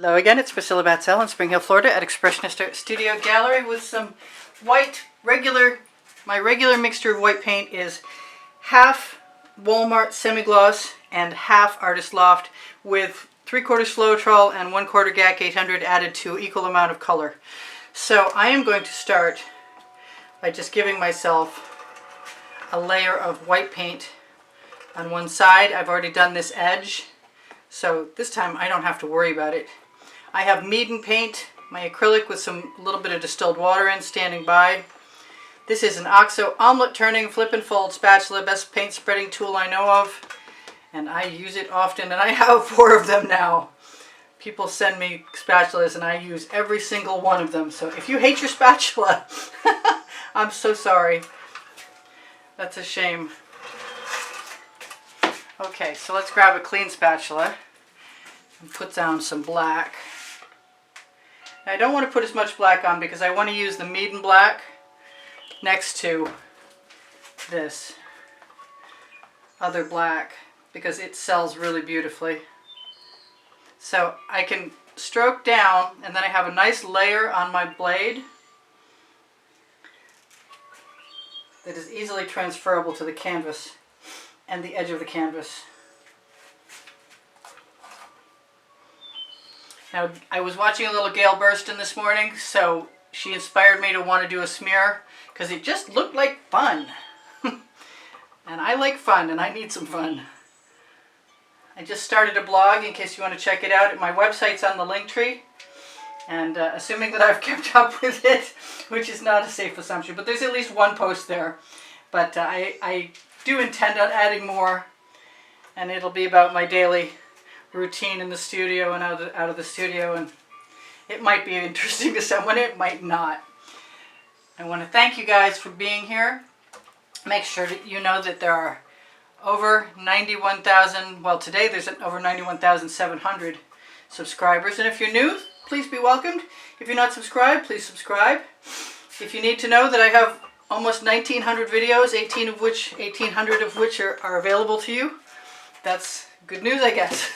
Hello again, it's Priscilla Batzell in Spring Hill, Florida at Expressionist Studio Gallery with some white, my regular mixture of white paint is half Walmart semi-gloss and half Artist Loft with 3/4 Floetrol and 1/4 GAC 800 added to equal amount of color. So I am going to start by just giving myself a layer of white paint on one side. I've already done this edge, so this time I don't have to worry about it. I have Meeden paint, my acrylic with some little bit of distilled water in, standing by. This is an OXO omelet turning flip and fold spatula, best paint spreading tool I know of, and I use it often, and I have 4 of them now. People send me spatulas and I use every single one of them, so if you hate your spatula, I'm so sorry. That's a shame. Okay, so let's grab a clean spatula and put down some black. Now, I don't want to put as much black on because I want to use the Meeden black next to this other black because it sells really beautifully. So I can stroke down and then I have a nice layer on my blade that is easily transferable to the canvas and the edge of the canvas. Now, I was watching a little Gale Burston this morning, so she inspired me to want to do a smear because it just looked like fun. And I like fun, and I need some fun. I just started a blog in case you want to check it out. My website's on the link tree, and assuming that I've kept up with it, which is not a safe assumption, but there's at least one post there. But I do intend on adding more, and it'll be about my daily routine in the studio and out of the studio, and it might be interesting to someone, it might not. I want to thank you guys for being here. Make sure that you know that there are over 91,000, well today there's over 91,700 subscribers, and if you're new, please be welcomed. If you're not subscribed, please subscribe. If you need to know that I have almost 1,900 videos, 1,800 of which are available to you, that's good news, I guess.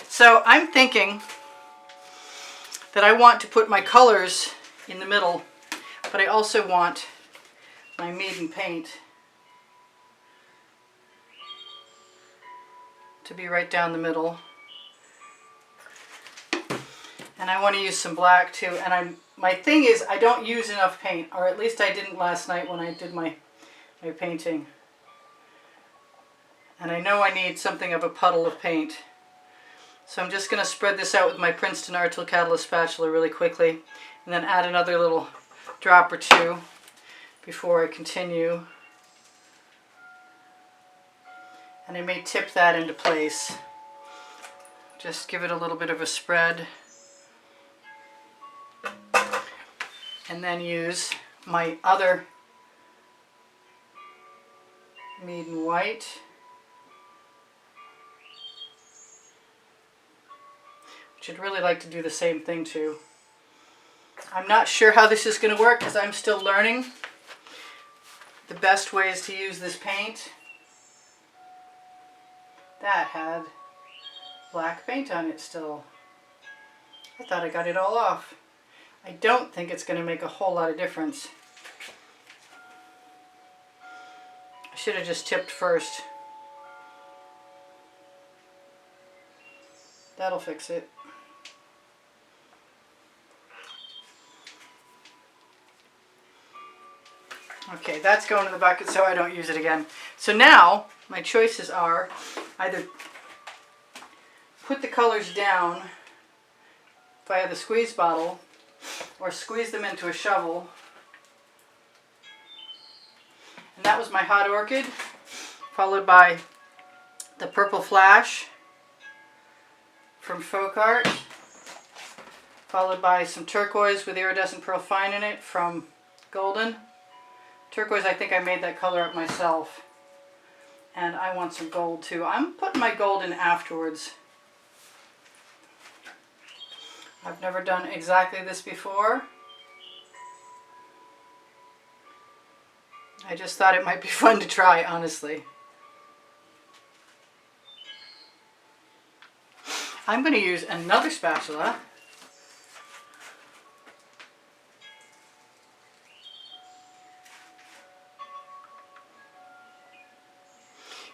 So I'm thinking that I want to put my colors in the middle, but I also want my Meeden paint to be right down the middle. And I want to use some black too. And my thing is I don't use enough paint, or at least I didn't last night when I did my painting. And I know I need something of a puddle of paint. So I'm just going to spread this out with my Princeton Art Tool Catalyst spatula really quickly, and then add another little drop or two before I continue. And I may tip that into place. Just give it a little bit of a spread. And then use my other Meeden white. Which I'd really like to do the same thing to. I'm not sure how this is going to work because I'm still learning the best ways to use this paint. That had black paint on it still. I thought I got it all off. I don't think it's going to make a whole lot of difference. I should have just tipped first. That'll fix it. Okay, that's going in the bucket so I don't use it again. So now, my choices are either put the colors down via the squeeze bottle or squeeze them into a shovel. And that was my Hot Orchid, followed by the Purple Flash from Folk Art, followed by some turquoise with iridescent pearl fine in it from Golden. Turquoise, I think I made that color up myself. And I want some gold too. I'm putting my gold in afterwards. I've never done exactly this before. I just thought it might be fun to try, honestly. I'm going to use another spatula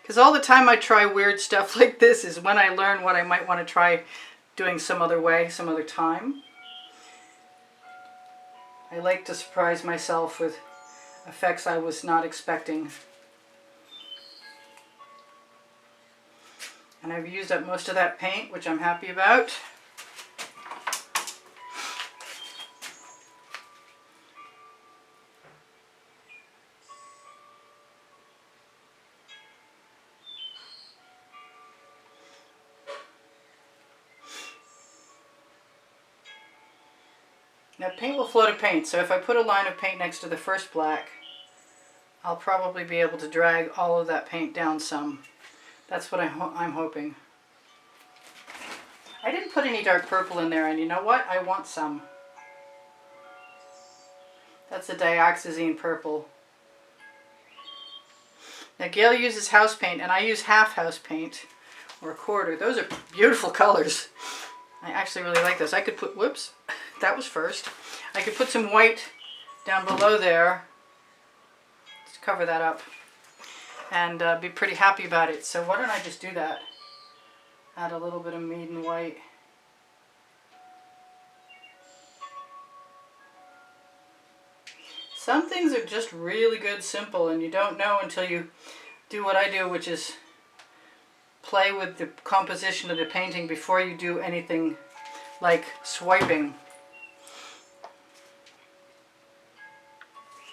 Because all the time I try weird stuff like this is when I learn what I might want to try doing some other way, some other time. I like to surprise myself with effects I was not expecting. And I've used up most of that paint, which I'm happy about. Now paint will flow to paint, so if I put a line of paint next to the first black, I'll probably be able to drag all of that paint down some. That's what I'm hoping. I didn't put any dark purple in there, and you know what? I want some. That's a dioxazine purple. Now Gail uses house paint, and I use half house paint, or a quarter. Those are beautiful colors. I actually really like those. I could put, whoops, that was first. I could put some white down below there. Let's cover that up. And be pretty happy about it. So why don't I just do that? Add a little bit of maiden white. Some things are just really good simple, and you don't know until you do what I do, which is play with the composition of the painting before you do anything like swiping.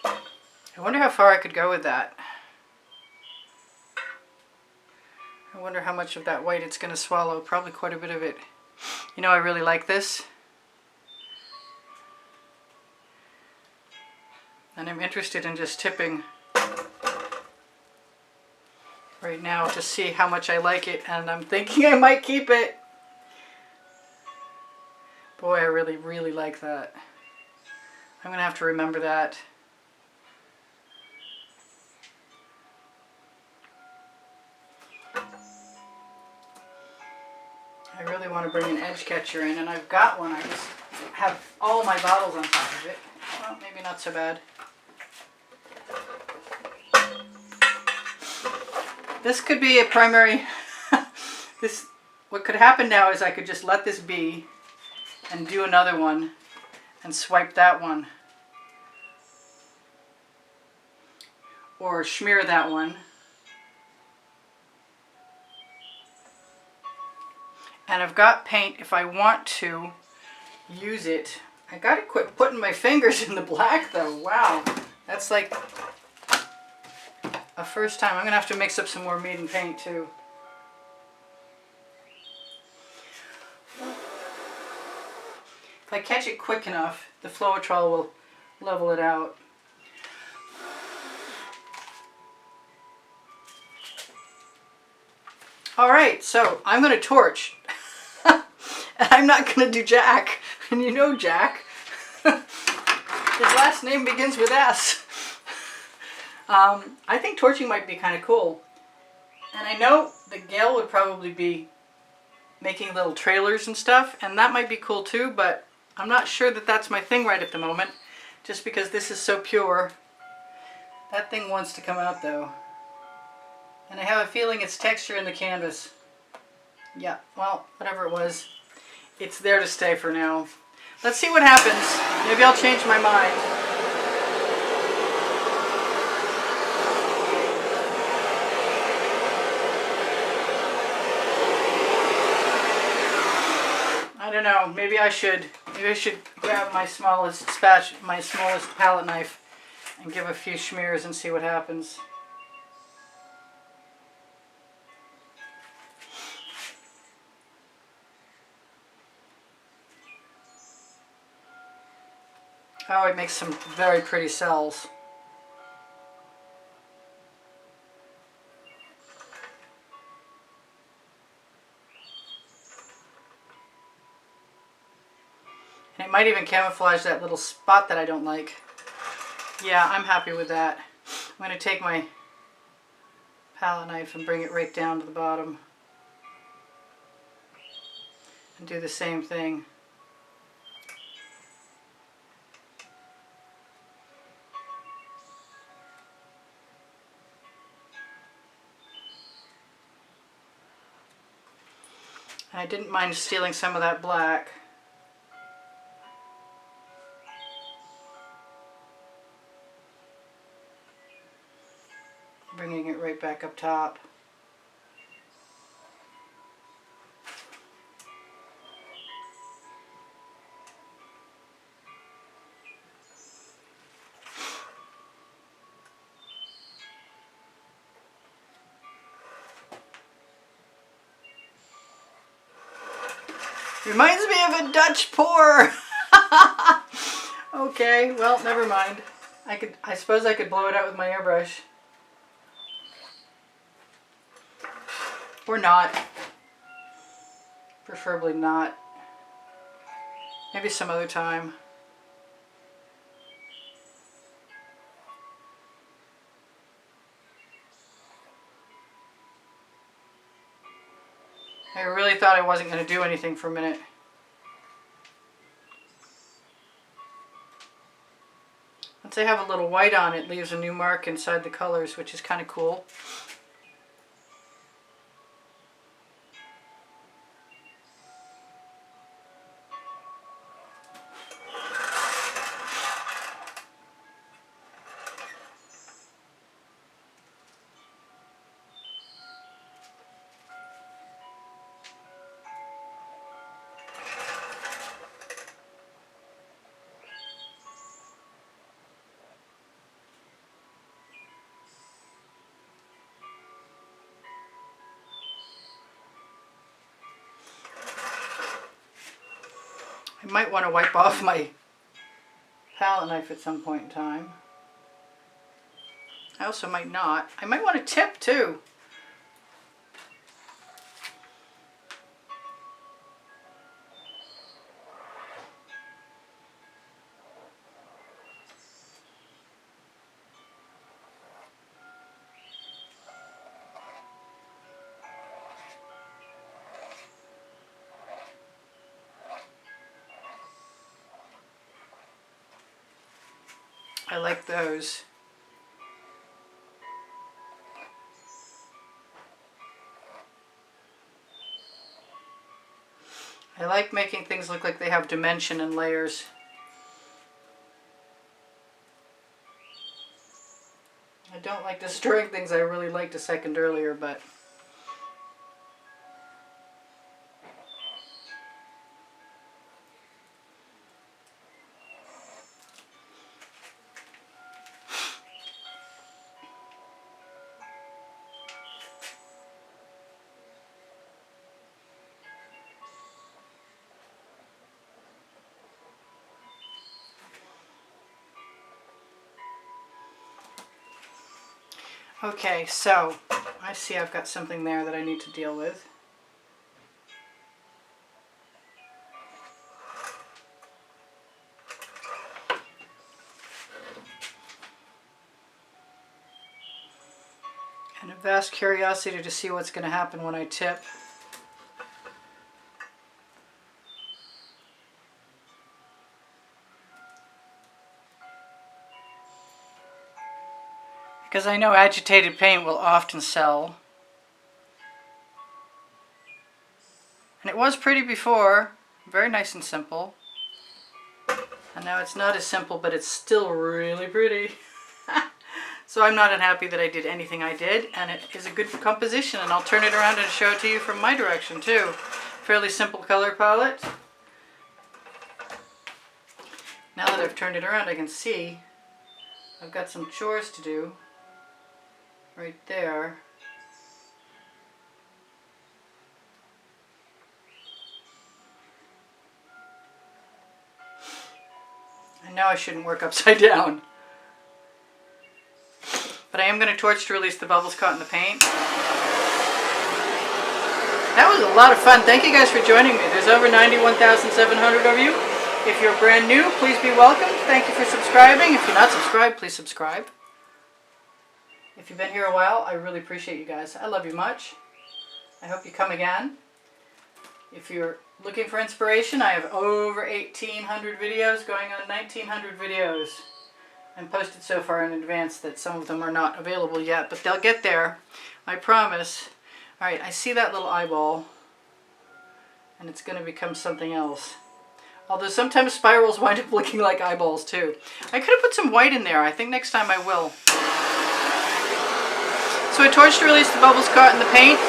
I wonder how far I could go with that. I wonder how much of that white it's going to swallow. Probably quite a bit of it. You know, I really like this. And I'm interested in just tipping right now to see how much I like it, and I'm thinking I might keep it. Boy, I really, really like that. I'm going to have to remember that. I really want to bring an edge catcher in, and I've got one. I just have all my bottles on top of it. Well, maybe not so bad. This could be a primary, what could happen now is I could just let this be and do another one and swipe that one. Or smear that one. And I've got paint if I want to use it. I gotta quit putting my fingers in the black though. Wow, that's like a first time. I'm gonna have to mix up some more maiden paint too. If I catch it quick enough, the Floetrol will level it out. Alright, so I'm gonna torch. And I'm not gonna do Jack. And you know Jack. His last name begins with S. I think torching might be kind of cool. And I know that Gail would probably be making little trailers and stuff, and that might be cool too, but I'm not sure that that's my thing right at the moment, just because this is so pure. That thing wants to come out though. And I have a feeling it's texture in the canvas. Yeah, well, whatever it was, it's there to stay for now. Let's see what happens. Maybe I'll change my mind. I don't know, maybe I should grab my smallest palette knife and give a few smears and see what happens. Oh, it makes some very pretty cells. And it might even camouflage that little spot that I don't like. Yeah, I'm happy with that. I'm going to take my palette knife and bring it right down to the bottom. And do the same thing. And I didn't mind stealing some of that black. Bringing it right back up top. Reminds me of a Dutch pour. Okay, well, never mind. I suppose I could blow it out with my airbrush. Or not. Preferably not. Maybe some other time. I really thought I wasn't going to do anything for a minute. Once I have a little white on, it leaves a new mark inside the colors, which is kind of cool. I might want to wipe off my palette knife at some point in time. I also might not. I might want to tip too. I like those. I like making things look like they have dimension and layers. I don't like destroying things I really liked a second earlier, but okay, so I see I've got something there that I need to deal with. And a vast curiosity to see what's going to happen when I tip. Because I know agitated paint will often sell. And it was pretty before, very nice and simple. And now it's not as simple, but it's still really pretty. So I'm not unhappy that I did anything I did, and it is a good composition, and I'll turn it around and show it to you from my direction too. Fairly simple color palette. Now that I've turned it around, I can see I've got some chores to do right there. And now I shouldn't work upside down. But I am going to torch to release the bubbles caught in the paint. That was a lot of fun. Thank you guys for joining me. There's over 91,700 of you. If you're brand new, please be welcome. Thank you for subscribing. If you're not subscribed, please subscribe. If you've been here a while, I really appreciate you guys. I love you much. I hope you come again. If you're looking for inspiration, I have over 1,800 videos, going on 1,900 videos. I'm posted so far in advance that some of them are not available yet, but they'll get there. I promise. Alright, I see that little eyeball. and it's going to become something else. Although sometimes spirals wind up looking like eyeballs too. I could have put some white in there. I think next time I will. So I torch to release the bubbles caught in the paint,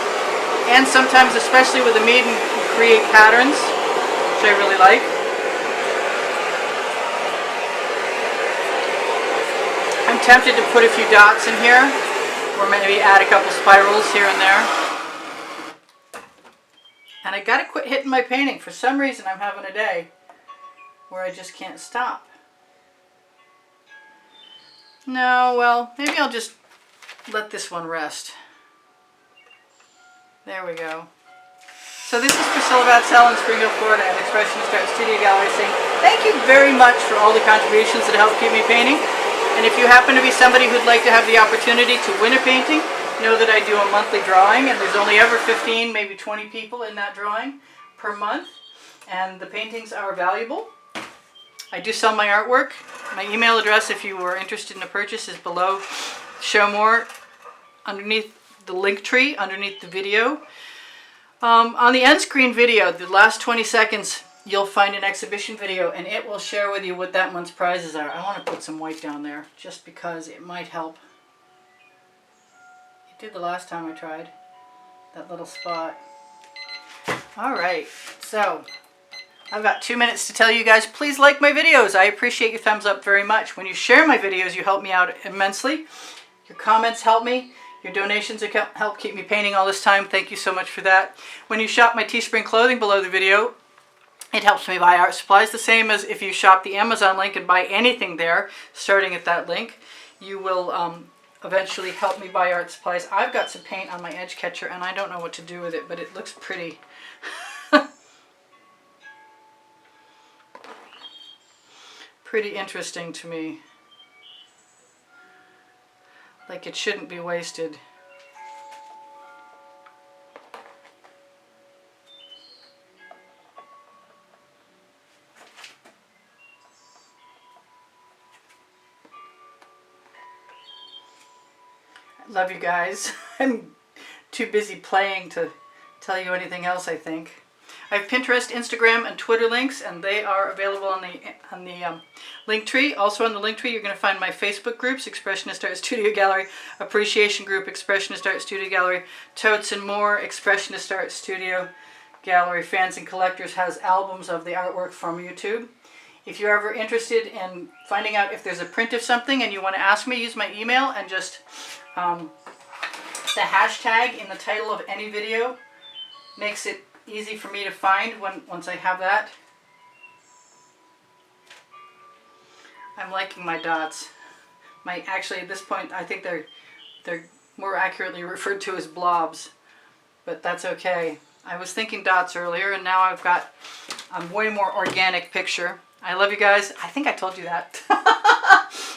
and sometimes, especially with the Maiden, create patterns, which I really like. I'm tempted to put a few dots in here, or maybe add a couple spirals here and there. And I gotta quit hitting my painting. For some reason I'm having a day where I just can't stop. No, well, maybe I'll just let this one rest. There we go. So this is Priscilla Batzell in Spring Hill, Florida at Expressionist Art Studio Gallery saying thank you very much for all the contributions that help keep me painting. And if you happen to be somebody who'd like to have the opportunity to win a painting, know that I do a monthly drawing, and there's only ever 15, maybe 20 people in that drawing per month, and the paintings are valuable. I do sell my artwork. My email address, if you were interested in a purchase, is below. Show more underneath the link tree, underneath the video. On the end screen video, the last 20 seconds, you'll find an exhibition video, and it will share with you what that month's prizes are. I want to put some white down there just because it might help. It did the last time I tried that little spot. All right, so I've got 2 minutes to tell you guys, please like my videos. I appreciate your thumbs up very much. When you share my videos, you help me out immensely. Your comments help me. Your donations help keep me painting all this time. Thank you so much for that. When you shop my Teespring clothing below the video, it helps me buy art supplies. The same as if you shop the Amazon link and buy anything there, starting at that link, you will eventually help me buy art supplies. I've got some paint on my edge catcher, and I don't know what to do with it, but it looks pretty. Pretty interesting to me. Like it shouldn't be wasted. I love you guys. I'm too busy playing to tell you anything else, I think. I have Pinterest, Instagram, and Twitter links, and they are available on the link tree. Also on the link tree, you're going to find my Facebook groups, Expressionist Art Studio Gallery, Appreciation Group, Expressionist Art Studio Gallery, Totes and More, Expressionist Art Studio Gallery. Fans and Collectors has albums of the artwork from YouTube. If you're ever interested in finding out if there's a print of something and you want to ask me, use my email and just the hashtag in the title of any video makes it easy for me to find once I have that. I'm liking my dots. Actually at this point I think they're more accurately referred to as blobs, but that's okay. I was thinking dots earlier, and now I've got a way more organic picture. I love you guys. I think I told you that.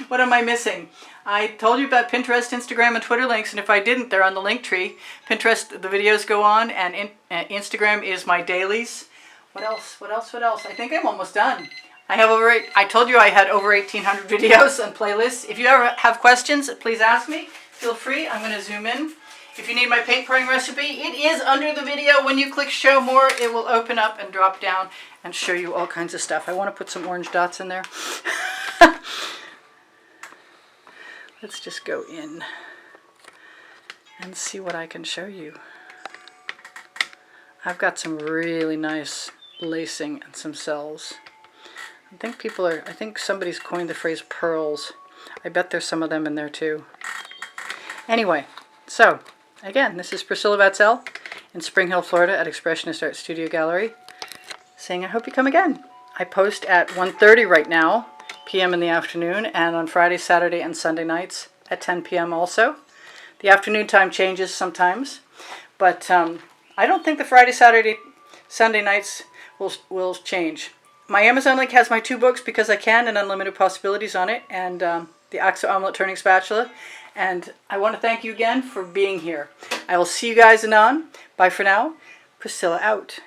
What am I missing? I told you about Pinterest, Instagram, and Twitter links, and if I didn't, they're on the link tree. Pinterest, the videos go on, and Instagram is my dailies. What else? What else? What else? I think I'm almost done. I have I told you I had over 1,800 videos and playlists. If you ever have questions, please ask me. Feel free. I'm going to zoom in. If you need my paint pouring recipe, it is under the video. When you click show more, it will open up and drop down and show you all kinds of stuff. I want to put some orange dots in there. Let's just go in and see what I can show you. I've got some really nice lacing and some cells. I think somebody's coined the phrase pearls. I bet there's some of them in there too. Anyway, so again, this is Priscilla Batzell in Spring Hill, Florida at Expressionist Art Studio Gallery saying I hope you come again. I post at 1:30 right now, p.m. in the afternoon, and on Friday, Saturday, and Sunday nights at 10 p.m. also. The afternoon time changes sometimes, but I don't think the Friday, Saturday, Sunday nights will change. My Amazon link has my 2 books, Because I Can and Unlimited Possibilities on it, and the OXO Omelette Turning Spatula. And I want to thank you again for being here. I will see you guys anon. Bye for now. Priscilla out.